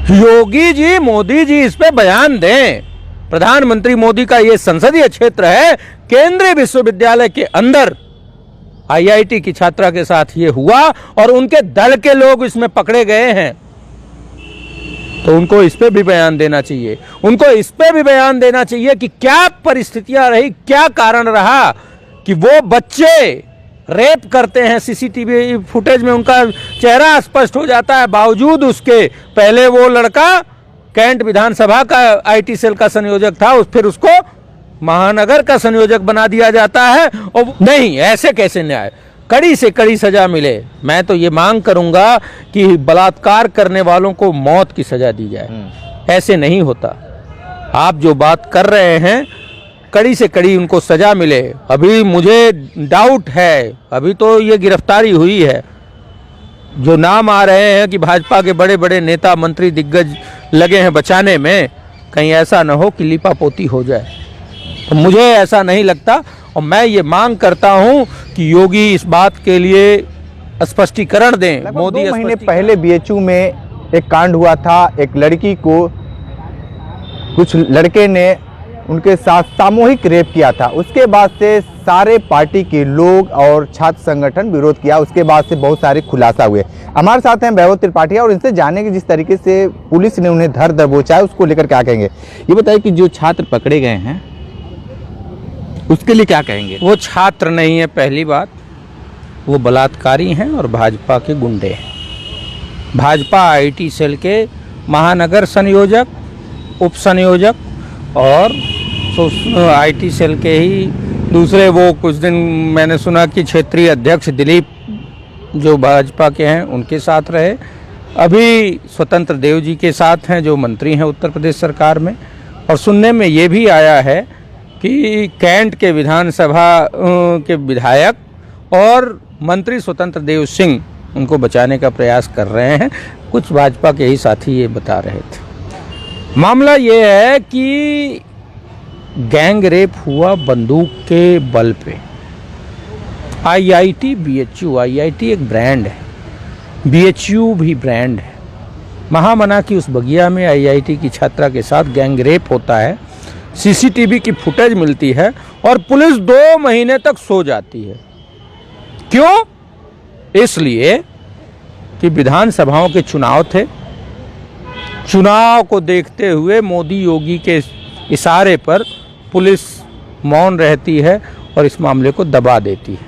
योगी जी, मोदी जी इस पे बयान दें। प्रधानमंत्री मोदी का ये संसदीय क्षेत्र है, केंद्रीय विश्वविद्यालय के अंदर आईआईटी की छात्रा के साथ ये हुआ और उनके दल के लोग इसमें पकड़े गए हैं, तो उनको इस पे भी बयान देना चाहिए। उनको इस पे भी बयान देना चाहिए कि क्या परिस्थितियां रही, क्या कारण रहा कि वो बच्चे रेप करते हैं। सीसीटीवी फुटेज में उनका चेहरा स्पष्ट हो जाता है, बावजूद उसके पहले वो लड़का कैंट विधानसभा का आईटी सेल का संयोजक था, फिर उसको महानगर का संयोजक बना दिया जाता है। और नहीं, ऐसे कैसे न्याय? कड़ी से कड़ी सजा मिले। मैं तो ये मांग करूंगा कि बलात्कार करने वालों को मौत की सजा दी जाए। ऐसे नहीं होता। आप जो बात कर रहे हैं, कड़ी से कड़ी उनको सजा मिले। अभी मुझे डाउट है, अभी तो ये गिरफ्तारी हुई है, जो नाम आ रहे हैं कि भाजपा के बड़े बड़े नेता मंत्री दिग्गज लगे हैं बचाने में, कहीं ऐसा न हो कि लिपापोती हो जाए। तो मुझे ऐसा नहीं लगता और मैं ये मांग करता हूं कि योगी इस बात के लिए स्पष्टीकरण दें। मोदी 2 महीने पहले बीएचयू में एक कांड हुआ था। एक लड़की को कुछ लड़के ने उनके साथ सामूहिक रेप किया था। उसके बाद से सारे पार्टी के लोग और छात्र संगठन विरोध किया। उसके बाद से बहुत सारे खुलासा हुए। हमारे साथ हैं वैभव त्रिपाठी और इनसे जाने कि जिस तरीके से पुलिस ने उन्हें धर दबोचा है, उसको लेकर क्या कहेंगे। ये बताइए कि जो छात्र पकड़े गए हैं उसके लिए क्या कहेंगे। वो छात्र नहीं है, पहली बात, वो बलात्कारी हैं और भाजपा के गुंडे हैं। भाजपा आईटी सेल के महानगर संयोजक, उप संयोजक और आईटी सेल के ही दूसरे, वो कुछ दिन मैंने सुना कि क्षेत्रीय अध्यक्ष दिलीप जो भाजपा के हैं उनके साथ रहे। अभी स्वतंत्र देव जी के साथ हैं जो मंत्री हैं उत्तर प्रदेश सरकार में। और सुनने में ये भी आया है कि कैंट के विधानसभा के विधायक और मंत्री स्वतंत्र देव सिंह उनको बचाने का प्रयास कर रहे हैं। कुछ भाजपा के ही साथी ये बता रहे थे। मामला ये है कि गैंग रेप हुआ बंदूक के बल पे। आईआईटी, बीएचयू, आईआईटी एक ब्रांड है, बीएचयू भी ब्रांड है। महामना की उस बगिया में आईआईटी की छात्रा के साथ गैंग रेप होता है। सीसीटीवी की फुटेज मिलती है और पुलिस 2 महीने तक सो जाती है। क्यों? इसलिए कि विधानसभाओं के चुनाव थे। चुनाव को देखते हुए मोदी योगी के इशारे पर पुलिस मौन रहती है और इस मामले को दबा देती है।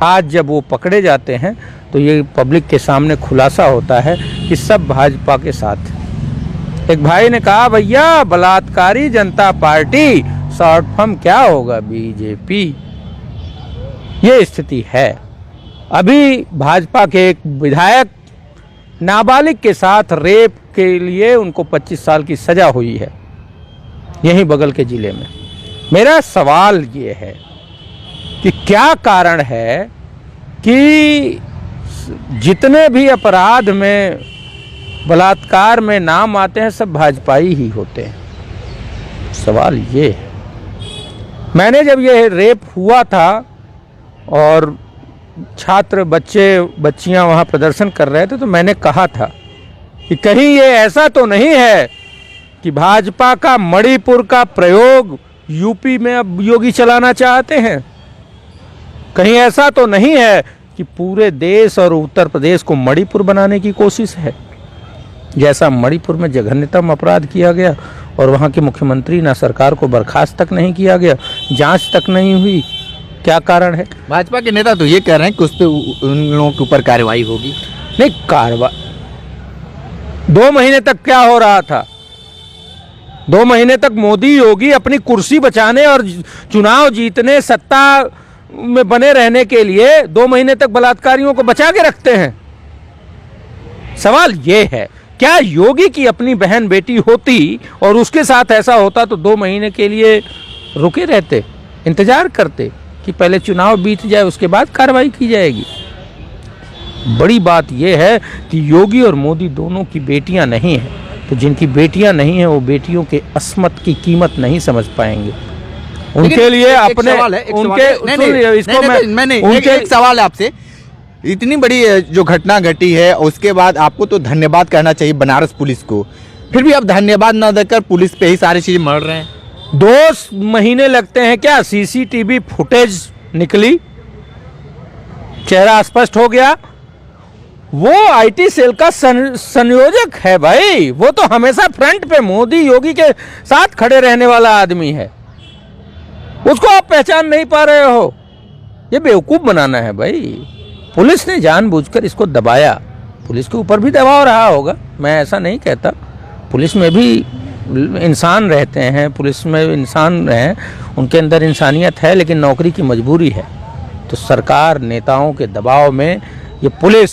आज जब वो पकड़े जाते हैं तो ये पब्लिक के सामने खुलासा होता है कि सब भाजपा के साथ। एक भाई ने कहा, भैया बलात्कारी जनता पार्टी, शॉर्ट फॉर्म क्या होगा, बीजेपी। ये स्थिति है। अभी भाजपा के एक विधायक नाबालिग के साथ रेप के लिए उनको 25 साल की सजा हुई है यहीं बगल के जिले में। मेरा सवाल ये है कि क्या कारण है कि जितने भी अपराध में, बलात्कार में नाम आते हैं सब भाजपाई ही होते हैं। सवाल ये है। मैंने जब ये रेप हुआ था और छात्र बच्चियां वहां प्रदर्शन कर रहे थे तो मैंने कहा था कि कहीं ये ऐसा तो नहीं है कि भाजपा का मणिपुर का प्रयोग यूपी में अब योगी चलाना चाहते हैं। कहीं ऐसा तो नहीं है कि पूरे देश और उत्तर प्रदेश को मणिपुर बनाने की कोशिश है। जैसा मणिपुर में जघन्यतम अपराध किया गया और वहां के मुख्यमंत्री ना सरकार को बर्खास्त तक नहीं किया गया, जांच तक नहीं हुई। क्या कारण है? भाजपा के नेता तो ये कह रहे हैं कि उस पर उन लोगों के ऊपर कार्रवाई होगी। नहीं, कार्रवाई 2 महीने तक क्या हो रहा था? 2 महीने तक मोदी योगी अपनी कुर्सी बचाने और चुनाव जीतने, सत्ता में बने रहने के लिए 2 महीने तक बलात्कारियों को बचा के रखते हैं। सवाल ये है, क्या योगी की अपनी बहन बेटी होती और उसके साथ ऐसा होता तो 2 महीने के लिए रुके रहते, इंतजार करते कि पहले चुनाव बीत जाए उसके बाद कार्रवाई की जाएगी? बड़ी बात यह है कि योगी और मोदी दोनों की बेटियां नहीं हैं, तो जिनकी बेटियां नहीं हैं वो बेटियों के अस्मत की कीमत नहीं समझ पाएंगे। उनके लिए अपने एक सवाल है आपसे इतनी बड़ी जो घटना घटी है उसके बाद आपको तो धन्यवाद करना चाहिए बनारस पुलिस को, फिर भी आप धन्यवाद ना देकर पुलिस पे ही सारी चीजें मर रहे हैं। 2 महीने लगते हैं क्या? सीसीटीवी फुटेज निकली, चेहरा स्पष्ट हो गया। वो आईटी सेल का संयोजक है भाई, वो तो हमेशा फ्रंट पे मोदी योगी के साथ खड़े रहने वाला आदमी है, उसको आप पहचान नहीं पा रहे हो? ये बेवकूफ बनाना है भाई। पुलिस ने जानबूझकर इसको दबाया, पुलिस के ऊपर भी दबाव रहा होगा, मैं ऐसा नहीं कहता। पुलिस में भी इंसान रहते हैं, पुलिस में इंसान हैं, उनके अंदर इंसानियत है, लेकिन नौकरी की मजबूरी है। तो सरकार नेताओं के दबाव में ये पुलिस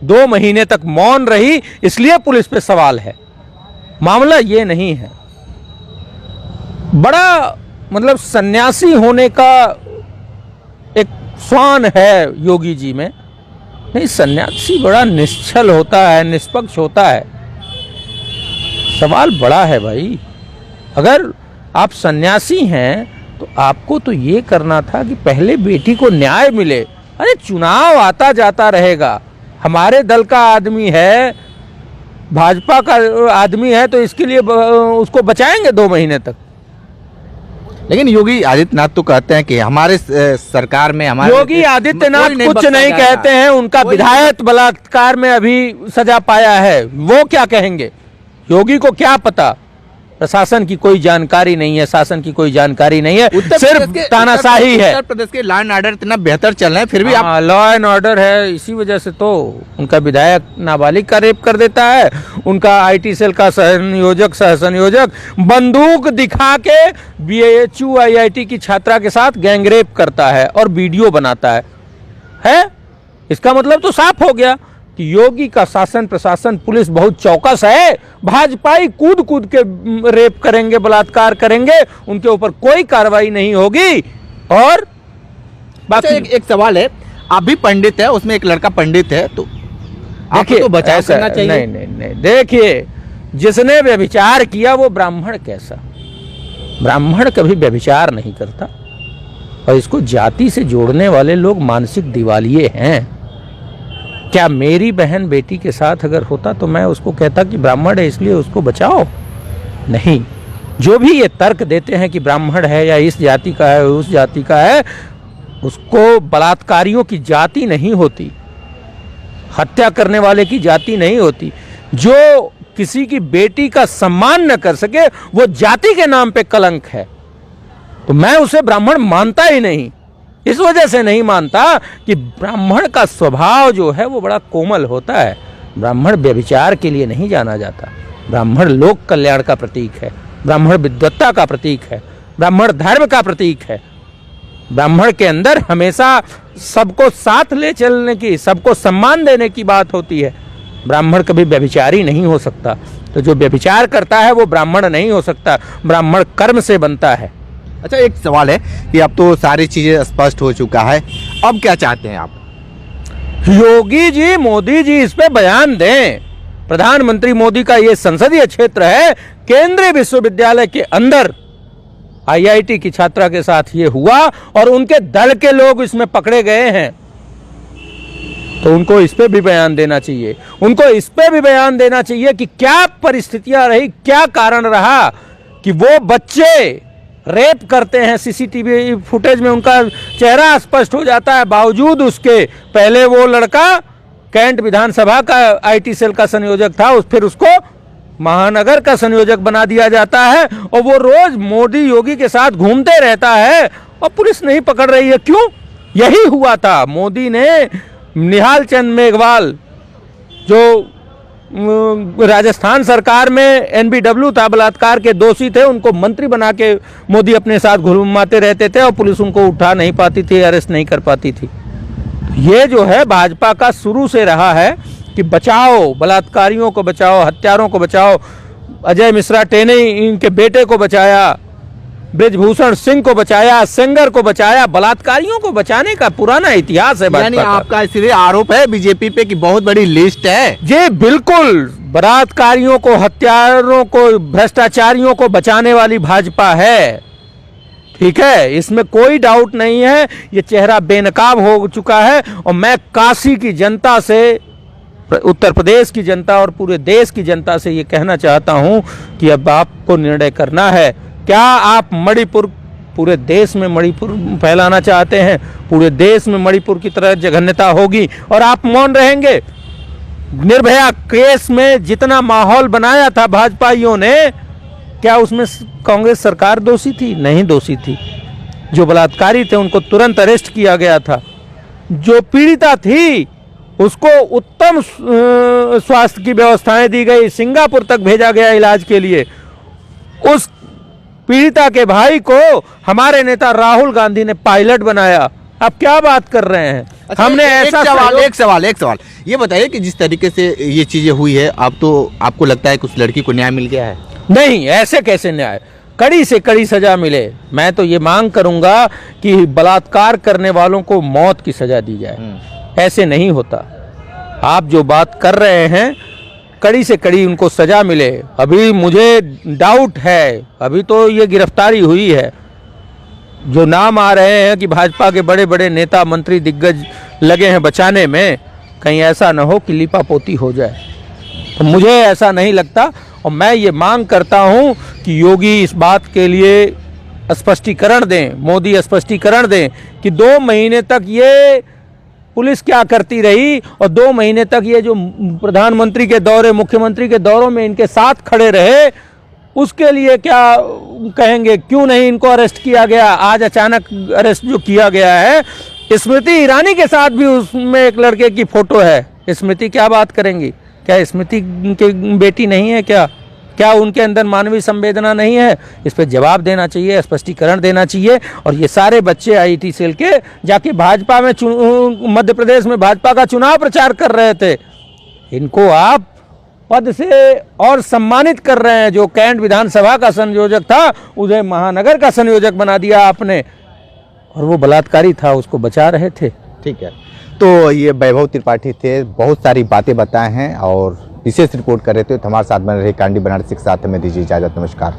2 महीने तक मौन रही, इसलिए पुलिस पे सवाल है। मामला ये नहीं है। बड़ा मतलब सन्यासी होने का एक स्वान है योगी जी में। नहीं, सन्यासी बड़ा निश्चल होता है, निष्पक्ष होता है। सवाल बड़ा है भाई। अगर आप सन्यासी हैं तो आपको तो ये करना था कि पहले बेटी को न्याय मिले। अरे चुनाव आता जाता रहेगा, हमारे दल का आदमी है, भाजपा का आदमी है, तो इसके लिए उसको बचाएंगे 2 महीने तक। लेकिन योगी आदित्यनाथ तो कहते हैं कि हमारे सरकार में हमारे योगी आदित्यनाथ कुछ नहीं कहते हैं, उनका विधायक बलात्कार में अभी सजा पाया है, वो क्या कहेंगे? योगी को क्या पता? प्रशासन की कोई जानकारी नहीं है, शासन की कोई जानकारी नहीं है, सिर्फ तानाशाही है। उत्तर प्रदेश के लॉ एंड ऑर्डर इतना बेहतर चल रहे हैं, फिर भी आप लॉ एंड ऑर्डर है, इसी वजह से तो उनका विधायक नाबालिग का रेप कर देता है, उनका आईटी सेल का सह संयोजक बंदूक दिखा के बीएचयू आईआईटी की छात्रा के साथ गैंगरेप करता है और वीडियो बनाता है। इसका मतलब तो साफ हो गया कि योगी का शासन, प्रशासन, पुलिस बहुत चौकस है। भाजपाई कूद कूद के रेप करेंगे, बलात्कार करेंगे, उनके ऊपर कोई कार्रवाई नहीं होगी। और बाकी एक सवाल है, आप भी पंडित है, उसमें एक लड़का पंडित है, तो आपको तो बचाव करना चाहिए। नहीं नहीं नहीं, देखिए, जिसने व्यभिचार किया वो ब्राह्मण कैसा? ब्राह्मण कभी व्यभिचार नहीं करता, और इसको जाति से जोड़ने वाले लोग मानसिक दिवालिये हैं। क्या मेरी बहन बेटी के साथ अगर होता तो मैं उसको कहता कि ब्राह्मण है इसलिए उसको बचाओ? नहीं। जो भी ये तर्क देते हैं कि ब्राह्मण है या इस जाति का है, उस जाति का है, उसको बलात्कारियों की जाति नहीं होती, हत्या करने वाले की जाति नहीं होती। जो किसी की बेटी का सम्मान न कर सके वो जाति के नाम पे कलंक है। तो मैं उसे ब्राह्मण मानता ही नहीं। इस वजह से नहीं मानता कि ब्राह्मण का स्वभाव जो है वो बड़ा कोमल होता है। ब्राह्मण व्यभिचार के लिए नहीं जाना जाता। ब्राह्मण लोक कल्याण का प्रतीक है, ब्राह्मण विद्वत्ता का प्रतीक है, ब्राह्मण धर्म का प्रतीक है। ब्राह्मण के अंदर हमेशा सबको साथ ले चलने की, सबको सम्मान देने की बात होती है। ब्राह्मण कभी व्यभिचारी नहीं हो सकता। तो जो व्यभिचार करता है वो ब्राह्मण नहीं हो सकता, ब्राह्मण कर्म से बनता है। अच्छा, एक सवाल है कि अब तो सारी चीजें स्पष्ट हो चुका है, अब क्या चाहते हैं आप? योगी जी, मोदी जी इस पे बयान दें। प्रधानमंत्री मोदी का ये संसदीय क्षेत्र है, केंद्रीय विश्वविद्यालय के अंदर आईआईटी की छात्रा के साथ ये हुआ और उनके दल के लोग इसमें पकड़े गए हैं। तो उनको इस पे भी बयान देना चाहिए। उनको इस पे भी बयान देना चाहिए कि क्या परिस्थितियां रही, क्या कारण रहा कि वो बच्चे रेप करते हैं। सीसीटीवी फुटेज में उनका चेहरा स्पष्ट हो जाता है, बावजूद उसके पहले वो लड़का कैंट विधानसभा का आईटी सेल का संयोजक था, फिर उसको महानगर का संयोजक बना दिया जाता है और वो रोज मोदी योगी के साथ घूमते रहता है और पुलिस नहीं पकड़ रही है। क्यों? यही हुआ था। मोदी ने निहाल चंद मेघवाल, जो राजस्थान सरकार में एनबीडब्ल्यू था, बलात्कार के दोषी थे, उनको मंत्री बना के मोदी अपने साथ घुमाते रहते थे और पुलिस उनको उठा नहीं पाती थी, अरेस्ट नहीं कर पाती थी। ये जो है भाजपा का शुरू से रहा है कि बचाओ, बलात्कारियों को बचाओ, हत्यारों को बचाओ। अजय मिश्रा टेने इनके बेटे को बचाया, ब्रिजभूषण सिंह को बचाया, सेंगर को बचाया। बलात्कारियों को बचाने का पुराना इतिहास है। यानी आपका इसलिए आरोप है बीजेपी पे कि बहुत बड़ी लिस्ट है? जी बिल्कुल, बलात्कारियों को, हत्यारों को, भ्रष्टाचारियों को बचाने वाली भाजपा है। ठीक है, इसमें कोई डाउट नहीं है, ये चेहरा बेनकाब हो चुका है। और मैं काशी की जनता से, उत्तर प्रदेश की जनता और पूरे देश की जनता से ये कहना चाहता हूं कि अब आपको निर्णय करना है। क्या आप मणिपुर, पूरे देश में मणिपुर फैलाना चाहते हैं? पूरे देश में मणिपुर की तरह जघन्यता होगी और आप मौन रहेंगे? निर्भया केस में जितना माहौल बनाया था भाजपाइयों ने, क्या उसमें कांग्रेस सरकार दोषी थी? नहीं दोषी थी। जो बलात्कारी थे उनको तुरंत अरेस्ट किया गया था। जो पीड़िता थी उसको उत्तम स्वास्थ्य की व्यवस्थाएं दी गई, सिंगापुर तक भेजा गया इलाज के लिए। उस पीड़िता के भाई को हमारे नेता राहुल गांधी ने पायलट बनाया। अब क्या बात कर रहे हैं? अच्छा, हमने ऐसा एक सवाल ये बताइए कि जिस तरीके से ये चीजें हुई है, आपको लगता है कि उस लड़की को न्याय मिल गया है? नहीं, ऐसे कैसे न्याय? कड़ी से कड़ी सजा मिले। मैं तो ये मांग करूंगा कि बलात्कार करने वालों को मौत की सजा दी जाए। ऐसे नहीं होता। आप जो बात कर रहे हैं, कड़ी से कड़ी उनको सजा मिले। अभी मुझे डाउट है, अभी तो ये गिरफ्तारी हुई है। जो नाम आ रहे हैं कि भाजपा के बड़े बड़े नेता मंत्री दिग्गज लगे हैं बचाने में, कहीं ऐसा न हो कि लिपापोती हो जाए। तो मुझे ऐसा नहीं लगता। और मैं ये मांग करता हूं कि योगी इस बात के लिए स्पष्टीकरण दें, मोदी स्पष्टीकरण दें कि 2 महीने तक ये पुलिस क्या करती रही और 2 महीने तक ये जो प्रधानमंत्री के दौरे, मुख्यमंत्री के दौरों में इनके साथ खड़े रहे, उसके लिए क्या कहेंगे? क्यों नहीं इनको अरेस्ट किया गया? आज अचानक अरेस्ट जो किया गया है, स्मृति ईरानी के साथ भी उसमें एक लड़के की फोटो है। स्मृति क्या बात करेंगी? क्या स्मृति की बेटी नहीं है क्या? क्या उनके अंदर मानवीय संवेदना नहीं है? इस पर जवाब देना चाहिए, स्पष्टीकरण देना चाहिए। और ये सारे बच्चे आईटी सेल के जाके भाजपा में, मध्य प्रदेश में भाजपा का चुनाव प्रचार कर रहे थे, इनको आप पद से और सम्मानित कर रहे हैं। जो कैंट विधानसभा का संयोजक था उसे महानगर का संयोजक बना दिया आपने, और वो बलात्कारी था, उसको बचा रहे थे। ठीक है, तो ये वैभव त्रिपाठी थे, बहुत सारी बातें बताए हैं और विशेष रिपोर्ट कर रहे थे। तो हमारे साथ बने रहे कैंडी बनारसी के साथ, हमें दीजिए इजाजत। नमस्कार।